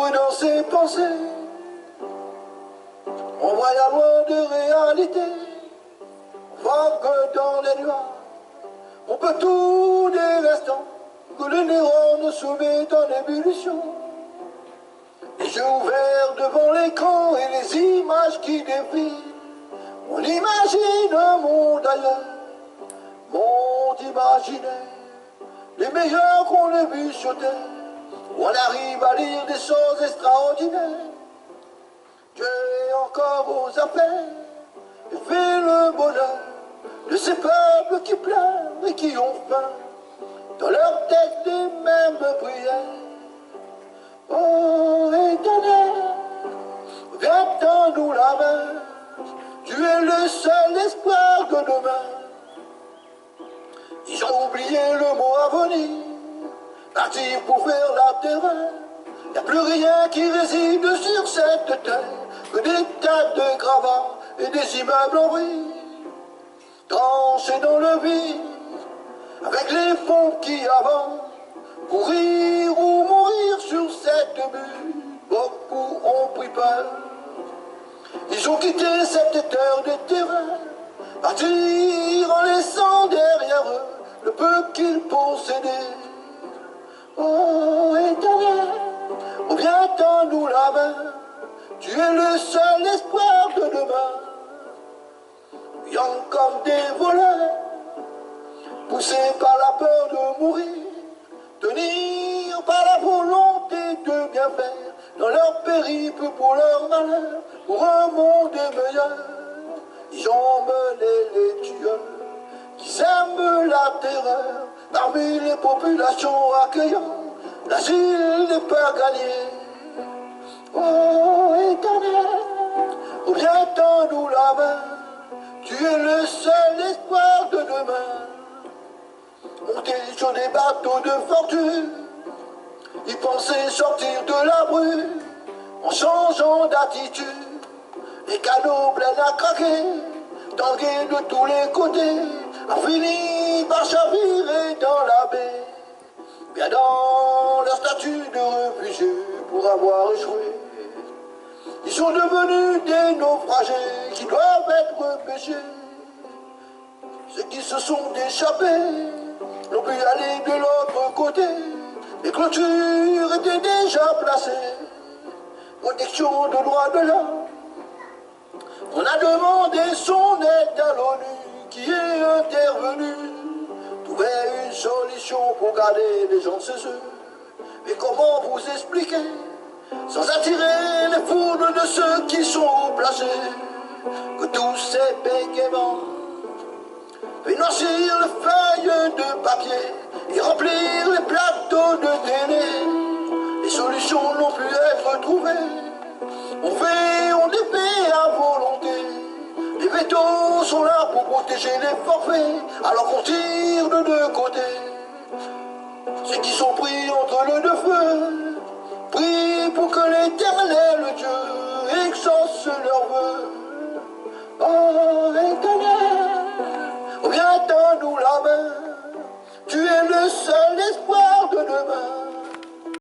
sombre dans ses pensées, on voyage loin de réalité, on vague dans les nuages, on peut tout des instants que les neurones se mettent en ébullition. Les yeux ouverts devant l'écran et les images qui défilent, on imagine un monde ailleurs, monde imaginaire, les meilleurs qu'on ait vus sur terre, où on arrive à lire des choses extraordinaires. Dieu est encore aux affaires et fait le bonheur de ces peuples qui pleurent et qui ont faim, dans leur tête les mêmes prières. Oh Éternel, viens tends-nous la main, tu es le seul espoir de demain. Ils ont oublié le mot à venir, partis pour faire la terreur. Y a plus rien qui réside sur cette terre que des tas de gravats et des immeubles en ruine, tranchés dans le vide, avec les fonds qui avancent, courir ou mourir sur cette bulle. Beaucoup ont pris peur, ils ont quitté cette terre de terrain, partir en laissant derrière eux le peu qu'ils possédaient. Oh Éternel, oh viens tends-nous la main, tu es le seul espoir de demain. Il y a encore des voleurs, poussés par la peur de mourir, tenir par la volonté de bien faire, dans leur périple pour leur malheur, pour un monde meilleur. Ils ont mené les tueurs qui sèment la terreur parmi les populations accueillant l'asile n'est pas gagné. Oh Éternel, oh viens tends-nous la main, tu es le seul espoir de demain. Monter sur des bateaux de fortune, ils pensaient sortir de la brume en changeant d'attitude. Les canaux pleins à craquer, tangués de tous les côtés, a fini par chavirer dans la baie, bien dans leur statut de réfugiés pour avoir échoué. Ils sont devenus des naufragés qui doivent être repêchés. Ceux qui se sont échappés n'ont pu aller de l'autre côté. Les clôtures étaient déjà placées, protection de droits de l'homme. On a demandé son aide à l'ONU qui est intervenu, trouver une solution pour garder les gens chez eux. Mais comment vous expliquer, sans attirer les foudres de ceux qui sont placés, que tous ces bégaiements fait noircir les feuilles de papier et remplir les plateaux de télé. Les solutions n'ont pu être trouvées. On défait à volonté. Les vétos sont là pour protéger les forfaits, alors qu'on tire de deux côtés. Ceux qui sont pris entre le deux feux, prient pour que l'Éternel Dieu exauce leurs vœux. Oh Éternel, oh viens tends-nous la main, tu es le seul espoir de demain.